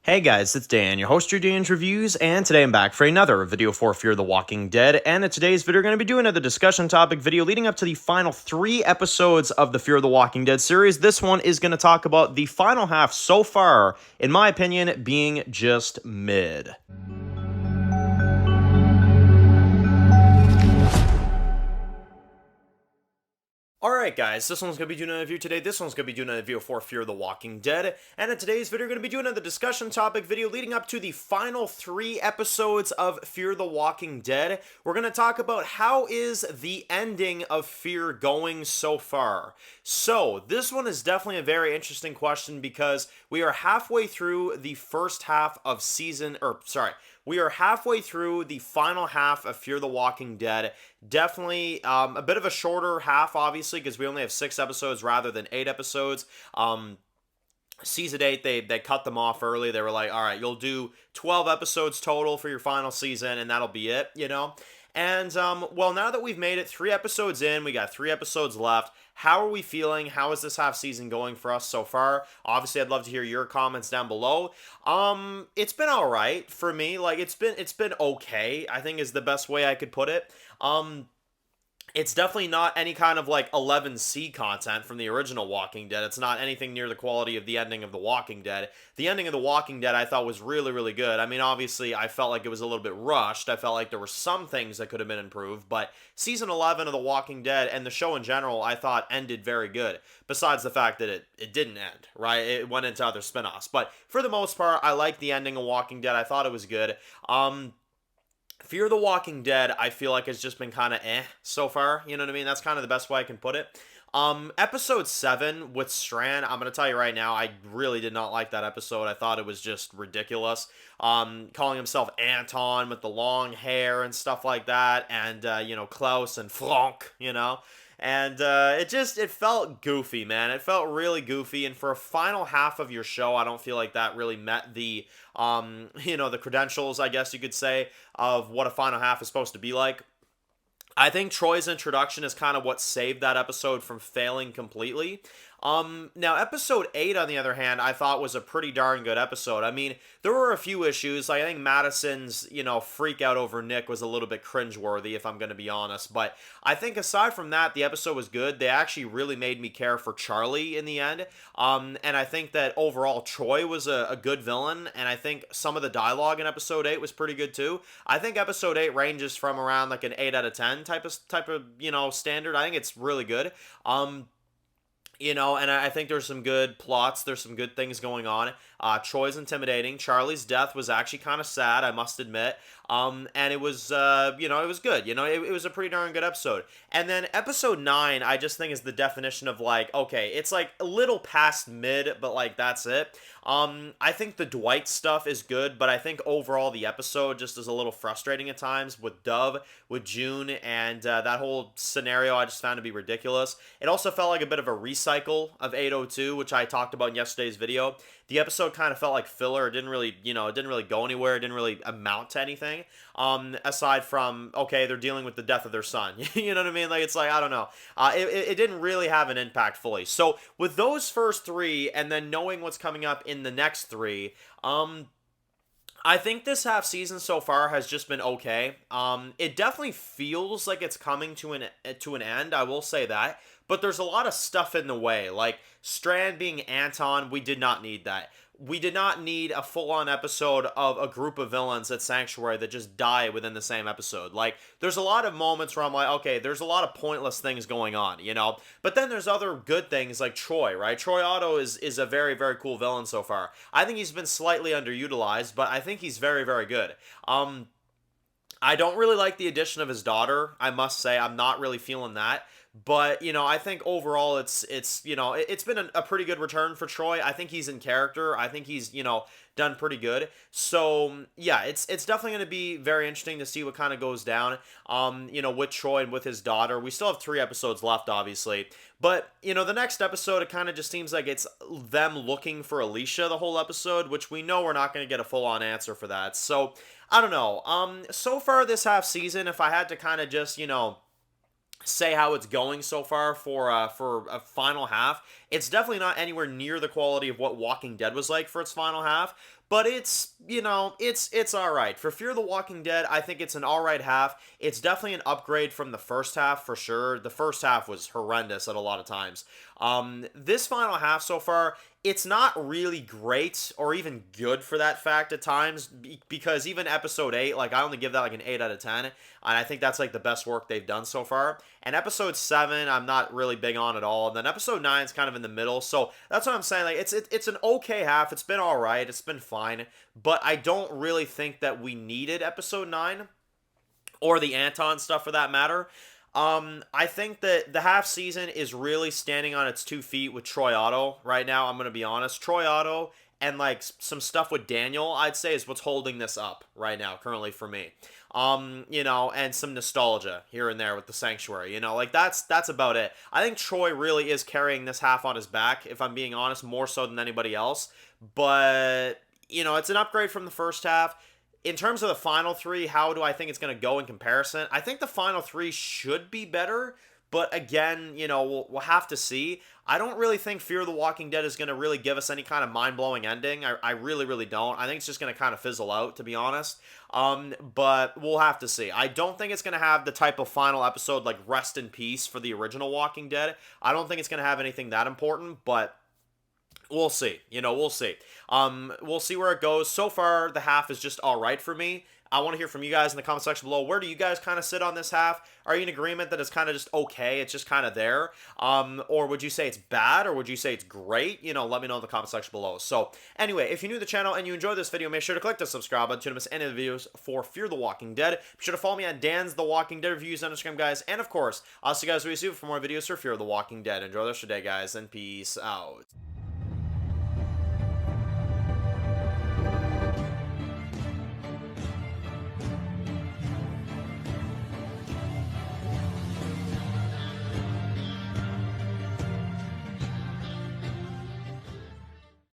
Hey guys, it's Dan, your host, your Dan's Reviews, and today I'm back for another video for Fear the Walking Dead, and in today's video, we're going to be doing another discussion topic video leading up to the final 3 episodes of the Fear the Walking Dead series. This one is going to talk about the final half so far, in my opinion, being just mid. Alright guys, this one's going to be doing another review today. This one's going to be doing another video for Fear the Walking Dead. And in today's video, we're going to be doing another discussion topic video leading up to the final 3 episodes of Fear the Walking Dead. We're going to talk about how is the ending of Fear going so far. So, this one is definitely a very interesting question because we are halfway through the first half of we are halfway through the final half of Fear the Walking Dead. Definitely a bit of a shorter half, obviously, because we only have 6 episodes rather than 8 episodes. Season 8, they cut them off early. They were like, all right, you'll do 12 episodes total for your final season, and that'll be it, you know? And, well, now that we've made it 3 episodes in, we got 3 episodes left. How are we feeling? How is this half season going for us so far? Obviously, I'd love to hear your comments down below. It's been all right for me. Like, it's been okay, I think is the best way I could put it. It's definitely not any kind of like 11C content from the original Walking Dead. It's not anything near the quality of the ending of The Walking Dead. The ending of The Walking Dead I thought was really, really good. I mean, obviously, I felt like it was a little bit rushed. I felt like there were some things that could have been improved, but season 11 of The Walking Dead and the show in general, I thought ended very good. Besides the fact that it didn't end, right? It went into other spinoffs. But for the most part, I liked the ending of Walking Dead. I thought it was good. Fear the Walking Dead, I feel like has just been kind of so far. You know what I mean? That's kind of the best way I can put it. Episode 7 with Strand, I'm going to tell you right now, I really did not like that episode. I thought it was just ridiculous. Calling himself Anton with the long hair and stuff like that. And, Klaus and Frank, And it felt goofy, man. It felt really goofy. And for a final half of your show, I don't feel like that really met the the credentials, I guess you could say, of what a final half is supposed to be like. I think Troy's introduction is kind of what saved that episode from failing completely. Now episode 8, on the other hand, I thought was a pretty darn good episode. I mean, there were a few issues. Like, I think Madison's, freak out over Nick was a little bit cringeworthy, if I'm going to be honest. But I think aside from that, the episode was good. They actually really made me care for Charlie in the end. And I think that overall Troy was a good villain. And I think some of the dialogue in episode 8 was pretty good too. I think episode 8 ranges from around like an 8 out of 10 type of standard. I think it's really good. And I think there's some good plots. There's some good things going on. Troy's intimidating. Charlie's death was actually kind of sad, I must admit. And it was, it was good. It was a pretty darn good episode. And then episode 9, I just think is the definition of like, okay, it's like a little past mid, but like that's it. I think the Dwight stuff is good, but I think overall the episode just is a little frustrating at times with Dove, with June, and that whole scenario I just found to be ridiculous. It also felt like a bit of a recycle of 802, which I talked about in yesterday's video. The episode kind of felt like filler. It didn't really, it didn't really go anywhere. It didn't really amount to anything. Aside from, okay, they're dealing with the death of their son. You know what I mean? Like, it's like, I don't know. It didn't really have an impact fully. So with those first 3, and then knowing what's coming up in the next 3, I think this half season so far has just been okay. It definitely feels like it's coming to an end. I will say that. But there's a lot of stuff in the way. Like, Strand being Anton, we did not need that. We did not need a full-on episode of a group of villains at Sanctuary that just die within the same episode. Like, there's a lot of moments where I'm like, okay, there's a lot of pointless things going on, But then there's other good things like Troy, right? Troy Otto is a very, very cool villain so far. I think he's been slightly underutilized, but I think he's very, very good. I don't really like the addition of his daughter, I must say. I'm not really feeling that. But, I think overall it's been a pretty good return for Troy. I think he's in character. I think he's, done pretty good. So, yeah, it's definitely going to be very interesting to see what kind of goes down, with Troy and with his daughter. We still have 3 episodes left, obviously. But, the next episode, it kind of just seems like it's them looking for Alicia the whole episode, which we know we're not going to get a full-on answer for that. So, I don't know. So far this half season, if I had to kind of just, say how it's going so far for a final half, it's definitely not anywhere near the quality of what Walking Dead was like for its final half, but it's, you know, it's all right. For Fear the Walking Dead, I think it's an all right half. It's definitely an upgrade from the first half for sure. The first half was horrendous at a lot of times. This final half so far, it's not really great or even good for that fact at times, because even episode 8, like I only give that like an 8 out of 10, and I think that's like the best work they've done so far. And episode 7 I'm not really big on at all, and then episode 9 is kind of in the middle. So that's what I'm saying, like it's an okay half. It's been all right, it's been fine, but I don't really think that we needed episode 9 or the Anton stuff for that matter. I think that the half season is really standing on its 2 feet with Troy Otto right now. I'm gonna be honest, Troy Otto and like some stuff with Daniel, I'd say, is what's holding this up right now, currently for me. You know, and some nostalgia here and there with the Sanctuary. You know, like that's about it. I think Troy really is carrying this half on his back, if I'm being honest, more so than anybody else. But you know, it's an upgrade from the first half. In terms of the final 3, how do I think it's going to go in comparison? I think the final 3 should be better, but again, you know, we'll have to see. I don't really think Fear the Walking Dead is going to really give us any kind of mind-blowing ending. I really, really don't. I think it's just going to kind of fizzle out, to be honest. But we'll have to see. I don't think it's going to have the type of final episode like Rest in Peace for the original Walking Dead. I don't think it's going to have anything that important, but we'll see. You know, we'll see. We'll see where it goes. So far, the half is just all right for me. I want to hear from you guys in the comment section below. Where do you guys kind of sit on this half? Are you in agreement that it's kind of just okay? It's just kind of there? Or would you say it's bad? Or would you say it's great? You know, let me know in the comment section below. So, anyway, if you're new to the channel and you enjoyed this video, make sure to click the subscribe button to not miss any of the videos for Fear the Walking Dead. Be sure to follow me on Dan's The Walking Dead Reviews on Instagram, guys. And, of course, I'll see you guys really soon for more videos for Fear the Walking Dead. Enjoy the rest of your day, guys, and peace out.